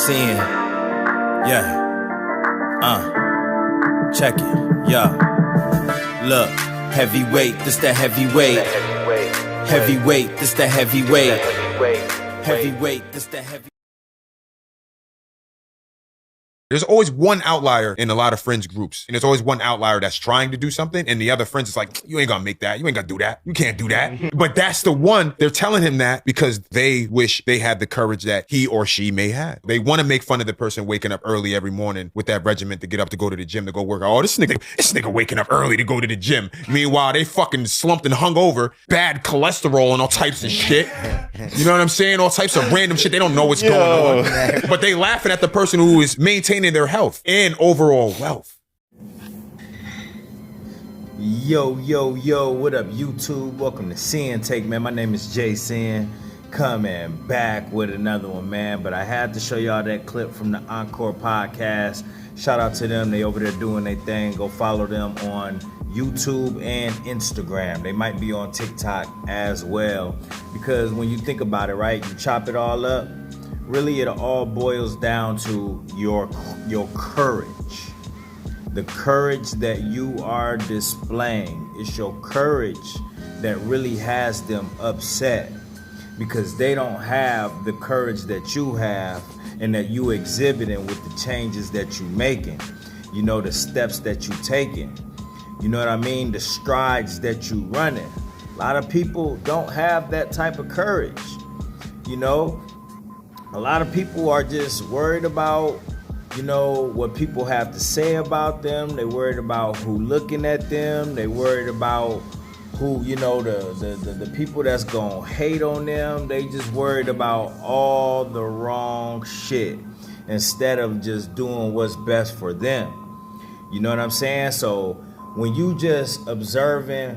Sin. Yeah. Check it. Yeah. Look. Heavyweight, this the heavyweight. Heavyweight, this the heavyweight. Heavyweight, this the heavyweight. There's always one outlier in a lot of friends groups. And there's always one outlier that's trying to do something. And the other friends is like, you ain't gonna make that. You ain't gonna do that. You can't do that. But that's the one. They're telling him that because they wish they had the courage that he or she may have. They want to make fun of the person waking up early every morning with that regiment to get up to go to the gym to go work out. Oh, this nigga waking up early to go to the gym. Meanwhile, they fucking slumped and hung over, bad cholesterol and all types of shit. You know what I'm saying? All types of random shit. They don't know what's going on. But they laughing at the person who is maintaining their health and overall wealth. Yo, what up, YouTube? Welcome to Sinn-Take, man. My name is Sin. Coming back with another one, man. But I had to show y'all that clip from the Encore podcast. Shout out to them. They over there doing their thing. Go follow them on YouTube and Instagram. They might be on TikTok as well. Because when you think about it, right, you chop it all up, really it all boils down to your courage. The courage that you are displaying. It's your courage that really has them upset because they don't have the courage that you have and that you exhibiting with the changes that you making. You know, the steps that you taking. You know what I mean? The strides that you running. A lot of people don't have that type of courage. You know, a lot of people are just worried about, you know, what people have to say about them. They worried about who looking at them. They worried about who, you know, the people that's gonna hate on them. They just worried about all the wrong shit instead of just doing what's best for them. You know what I'm saying? So when you just observing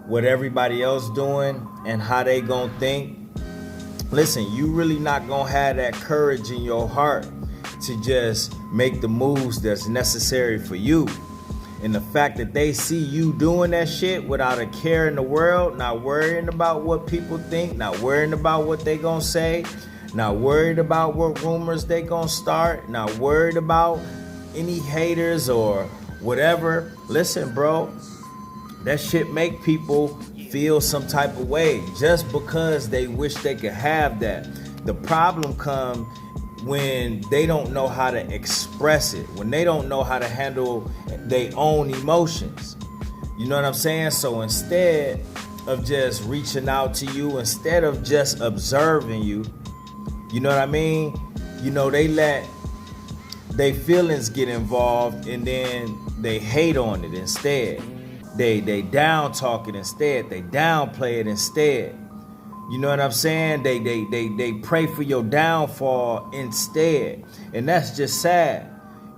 what everybody else doing and how they gonna think, listen, you really not gonna have that courage in your heart to just make the moves that's necessary for you. And the fact that they see you doing that shit without a care in the world, not worrying about what people think, not worrying about what they gonna say, not worried about what rumors they gonna start, not worried about any haters or whatever. Listen, bro, that shit make people feel some type of way just because they wish they could have that. The problem comes when they don't know how to express it, when they don't know how to handle their own emotions. You know what I'm saying? So instead of just reaching out to you, instead of just observing you, you know what I mean? You know, they let their feelings get involved and then they hate on it instead. They down talk it instead. They downplay it instead. You know what I'm saying? They pray for your downfall instead. And that's just sad.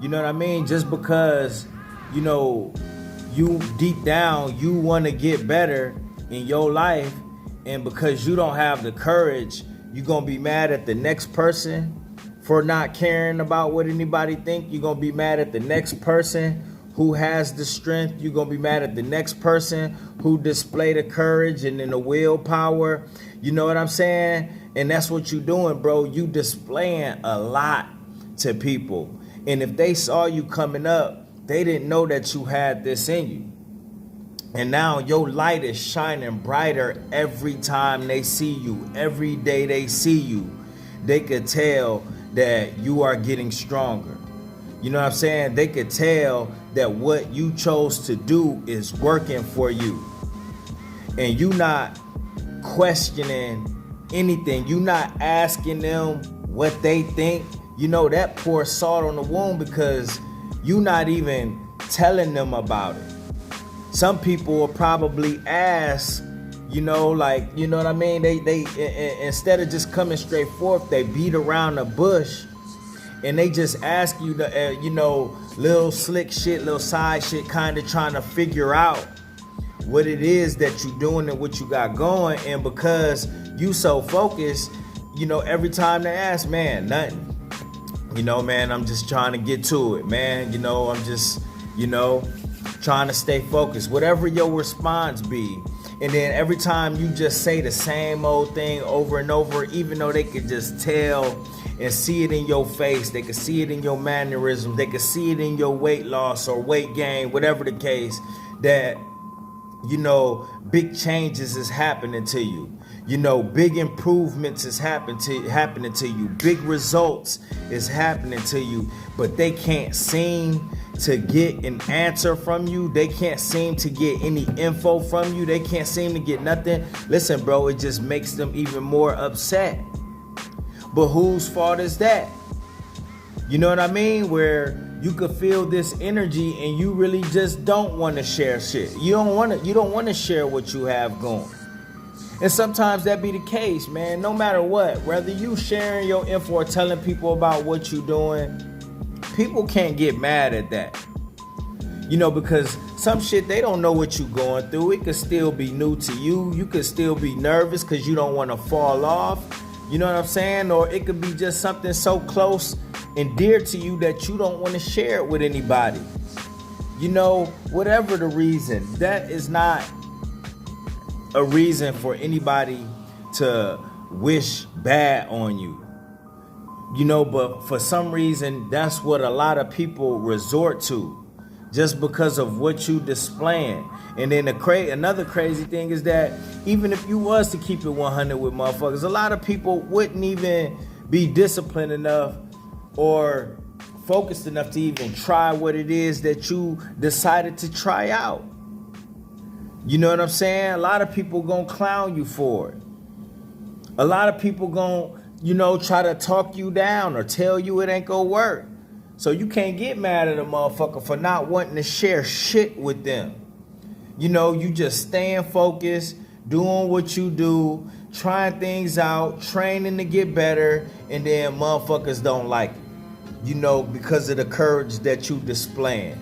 You know what I mean? Just because, you know, you deep down, you want to get better in your life. And because you don't have the courage, you're going to be mad at the next person for not caring about what anybody think. You're going to be mad at the next person who has the strength. You're going to be mad at the next person who display the courage and then the willpower. You know what I'm saying? And that's what you're doing, bro. You displaying a lot to people. And if they saw you coming up, they didn't know that you had this in you. And now your light is shining brighter every time they see you. Every day they see you, they could tell that you are getting stronger. You know what I'm saying? They could tell that what you chose to do is working for you. And you not questioning anything. You not asking them what they think. You know, that pours salt on the wound because you not even telling them about it. Some people will probably ask, you know, like, you know what I mean? They instead of just coming straight forth, they beat around the bush. And they just ask you to, you know, little slick shit, little side shit, kind of trying to figure out what it is that you're doing and what you got going. And because you so focused, you know, every time they ask, man, nothing. You know, man, I'm just trying to get to it, man. You know, I'm just, you know, trying to stay focused. Whatever your response be. And then every time you just say the same old thing over and over, even though they could just tell and see it in your face. They can see it in your mannerisms. They can see it in your weight loss or weight gain, whatever the case, that, you know, big changes is happening to you. You know, big improvements is happening to you. Big results is happening to you. But they can't seem to get an answer from you. They can't seem to get any info from you. They can't seem to get nothing. Listen, bro, it just makes them even more upset. But whose fault is that? You know what I mean? Where you could feel this energy and you really just don't want to share shit. You don't want to share what you have going. And sometimes that be the case, man. No matter what, whether you sharing your info or telling people about what you doing, people can't get mad at that. You know, because some shit, they don't know what you going through. It could still be new to you. You could still be nervous because you don't want to fall off. You know what I'm saying? Or it could be just something so close and dear to you that you don't want to share it with anybody. You know, whatever the reason, that is not a reason for anybody to wish bad on you. You know, but for some reason, that's what a lot of people resort to, just because of what you displaying. And then another crazy thing is that even if you was to keep it 100 with motherfuckers, a lot of people wouldn't even be disciplined enough or focused enough to even try what it is that you decided to try out. You know what I'm saying? A lot of people gonna clown you for it. A lot of people gonna, you know, try to talk you down or tell you it ain't gonna work. So you can't get mad at a motherfucker for not wanting to share shit with them. You know, you just staying focused, doing what you do, trying things out, training to get better, and then motherfuckers don't like it. You know, because of the courage that you displaying.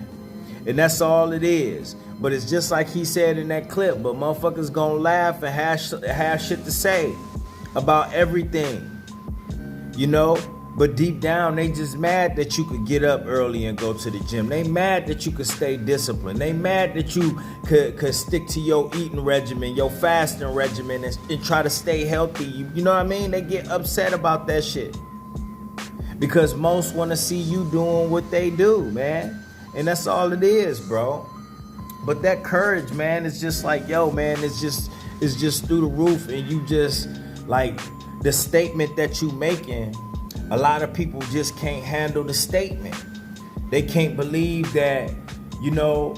And that's all it is. But it's just like he said in that clip, but motherfuckers gonna laugh and have shit to say about everything. You know? But deep down, they just mad that you could get up early and go to the gym. They mad that you could stay disciplined. They mad that you could stick to your eating regimen, your fasting regimen, and try to stay healthy. You know what I mean? They get upset about that shit. Because most want to see you doing what they do, man. And that's all it is, bro. But that courage, man, is just like, yo, man, it's just through the roof. And you just, like, the statement that you making, a lot of people just can't handle the statement. They can't believe that, you know,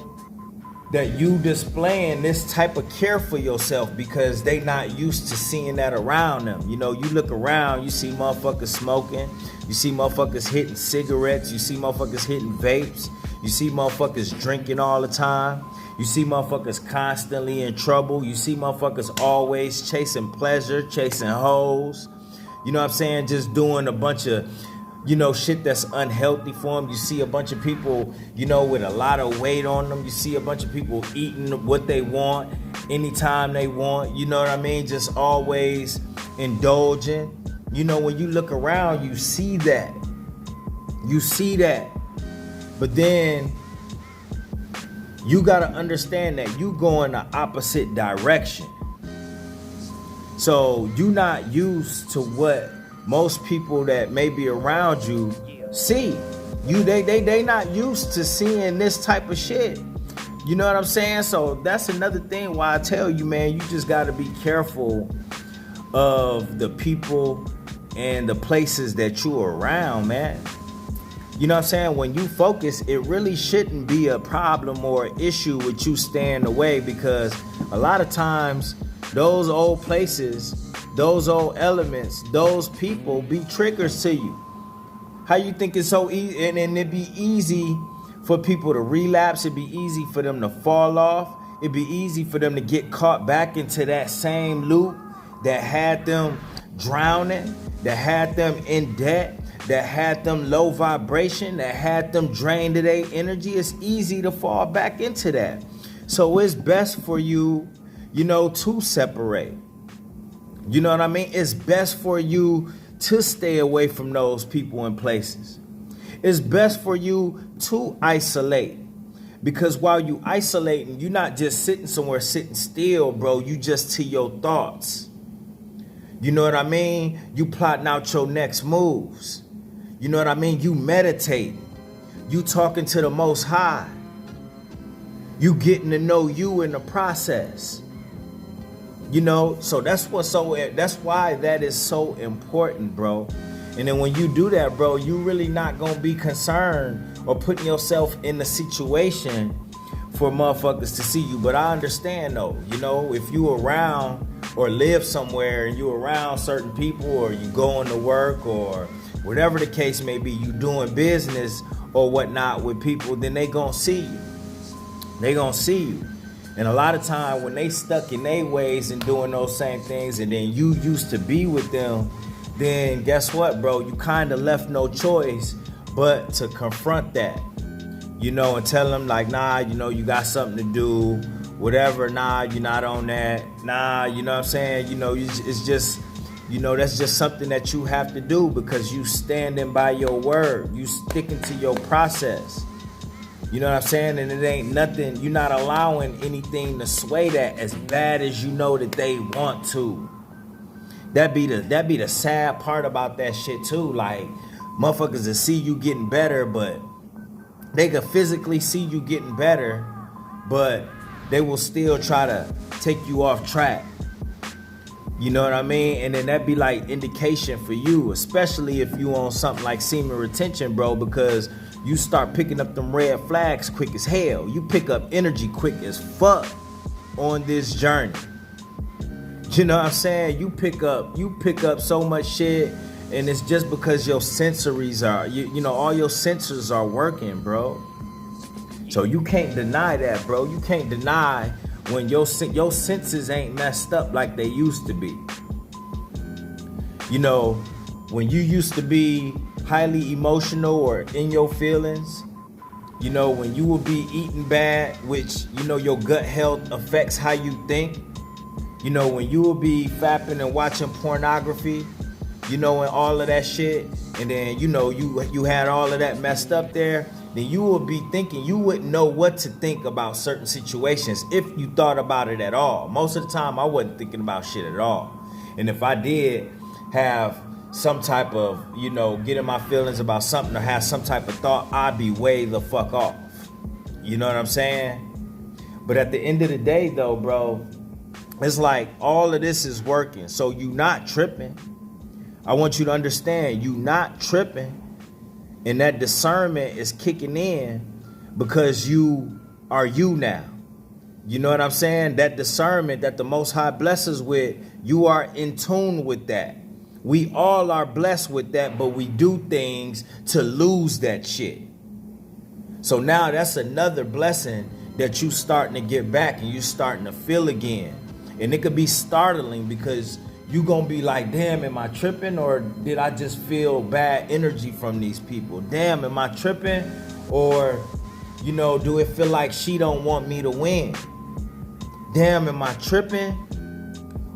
that you displaying this type of care for yourself because they not used to seeing that around them. You know, you look around, you see motherfuckers smoking, you see motherfuckers hitting cigarettes, you see motherfuckers hitting vapes, you see motherfuckers drinking all the time, you see motherfuckers constantly in trouble, you see motherfuckers always chasing pleasure, chasing hoes, you know what I'm saying, just doing a bunch of, you know, shit that's unhealthy for them. You see a bunch of people, you know, with a lot of weight on them. You see a bunch of people eating what they want anytime they want. You know what I mean? Just always indulging. You know, when you look around, you see that. You see that. But then you got to understand that you go in the opposite direction. So you're not used to what most people that may be around you see. They not used to seeing this type of shit. You know what I'm saying? So that's another thing why I tell you, man, you just got to be careful of the people and the places that you are around, man. You know what I'm saying? When you focus, it really shouldn't be a problem or issue with you staying away, because a lot of times those old places, those old elements, those people be triggers to you. How you think it's so easy, and it'd be easy for people to relapse. It'd be easy for them to fall off. It'd be easy for them to get caught back into that same loop that had them drowning, that had them in debt, that had them low vibration, that had them drained of their energy. It's easy to fall back into that. So it's best for you, you know, to separate. You know what I mean? It's best for you to stay away from those people and places. It's best for you to isolate. Because while you isolating, you're not just sitting somewhere sitting still, bro. You just to your thoughts. You know what I mean? You plotting out your next moves. You know what I mean? You meditate. You talking to the Most High. You getting to know you in the process. You know, so that's why that is so important, bro. And then when you do that, bro, you really not gonna be concerned or putting yourself in the situation for motherfuckers to see you. But I understand though, you know, if you around or live somewhere and you around certain people, or you going to work, or whatever the case may be, you doing business or whatnot with people, then they gonna see you. They gonna see you. And a lot of time when they stuck in their ways and doing those same things, and then you used to be with them, then guess what, bro? You kind of left no choice but to confront that, you know, and tell them like, nah, you know, you got something to do, whatever, nah, you're not on that, nah, you know what I'm saying? You know, it's just, you know, that's just something that you have to do because you standing by your word, you sticking to your process. You know what I'm saying? And it ain't nothing, you're not allowing anything to sway that as bad as you know that they want to. That be the sad part about that shit too. Like, motherfuckers will see you getting better, but they could physically see you getting better, but they will still try to take you off track. You know what I mean? And then that be like indication for you, especially if you on something like semen retention, bro, because you start picking up them red flags quick as hell. You pick up energy quick as fuck on this journey. You know what I'm saying? You pick up so much shit, and it's just because your sensories are, you know, all your sensors are working, bro. So you can't deny that, bro. You can't deny when your senses ain't messed up like they used to be. You know, when you used to be highly emotional or in your feelings, you know, when you will be eating bad, which, you know, your gut health affects how you think. You know, when you will be fapping and watching pornography, you know, and all of that shit, and then, you know, you had all of that messed up there, then you will be thinking, you wouldn't know what to think about certain situations if you thought about it at all. Most of the time, I wasn't thinking about shit at all. And if I did have some type of, you know, getting my feelings about something or have some type of thought, I'd be way the fuck off. You know what I'm saying? But at the end of the day, though, bro, it's like all of this is working. So you not tripping. I want you to understand, you not tripping. And that discernment is kicking in because you are you now. You know what I'm saying? That discernment that the Most High blesses with, you are in tune with that. We all are blessed with that, but we do things to lose that shit. So now that's another blessing that you starting to get back and you starting to feel again. And it could be startling because you gonna be like, damn, am I tripping, or did I just feel bad energy from these people? Damn, am I tripping, or, you know, do it feel like she don't want me to win? Damn, am I tripping?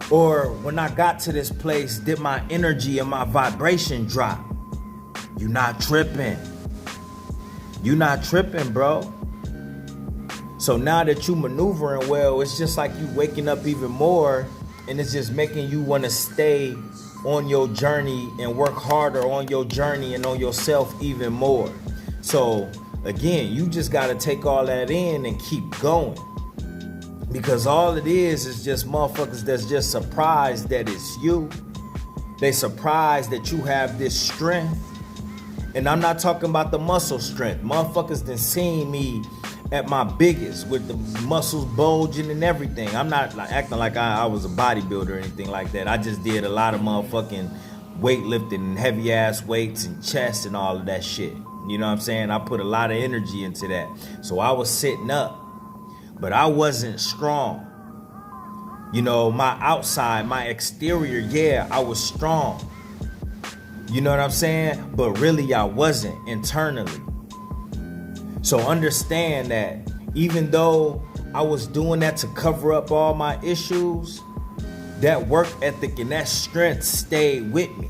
Or when I got to this place, did my energy and my vibration drop? You not tripping. You not tripping, bro. So now that you maneuvering well, it's just like you waking up even more, and it's just making you want to stay on your journey and work harder on your journey and on yourself even more. So again, you just got to take all that in and keep going. Because all it is just motherfuckers that's just surprised that it's you. They surprised that you have this strength. And I'm not talking about the muscle strength. Motherfuckers done seen me at my biggest with the muscles bulging and everything. I'm not like acting like I was a bodybuilder or anything like that. I just did a lot of motherfucking weightlifting and heavy ass weights and chest and all of that shit. You know what I'm saying? I put a lot of energy into that. So I was sitting up, but I wasn't strong. You know, my outside, my exterior, yeah, I was strong. You know what I'm saying? But really I wasn't internally. So understand that even though I was doing that to cover up all my issues, that work ethic and that strength stayed with me.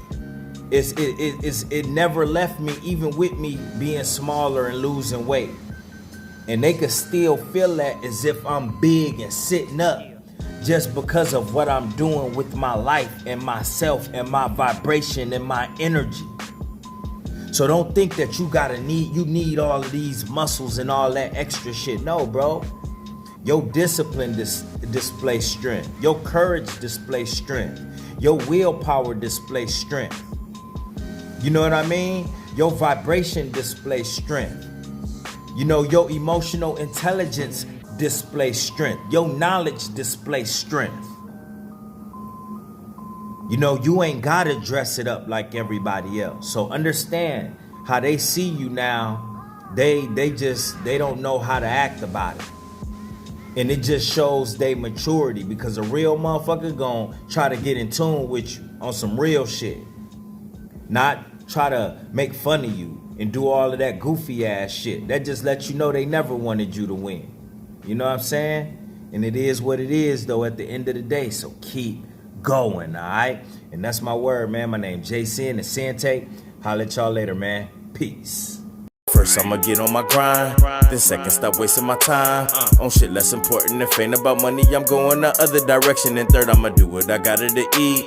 It never left me, even with me being smaller and losing weight. And they could still feel that as if I'm big and sitting up. just because of what I'm doing with my life and myself and my vibration and my energy. So don't think that you need all of these muscles and all that extra shit. No, bro. Your discipline displays strength. Your courage displays strength. Your willpower displays strength. You know what I mean? Your vibration displays strength. You know, your emotional intelligence displays strength. Your knowledge displays strength. You know, you ain't gotta dress it up like everybody else. So understand how they see you now. They don't know how to act about it. And it just shows their maturity, because a real motherfucker gonna try to get in tune with you on some real shit. Not try to make fun of you and do all of that goofy ass shit. That just lets you know they never wanted you to win. You know what I'm saying? And it is what it is though at the end of the day. So keep going, all right? And that's my word, man. My name Sinn and Sinn-Take. Holla at y'all later, man. Peace. First I'ma get on my grind, then second stop wasting my time on shit less important. If ain't about money, I'm going the other direction. And third, I'ma do what I gotta to eat.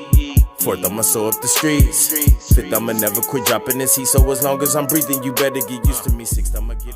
Fourth, I'ma sew up the streets. Fifth, I'ma never quit dropping this heat. So as long as I'm breathing, you better get used to me. Sixth, I'ma get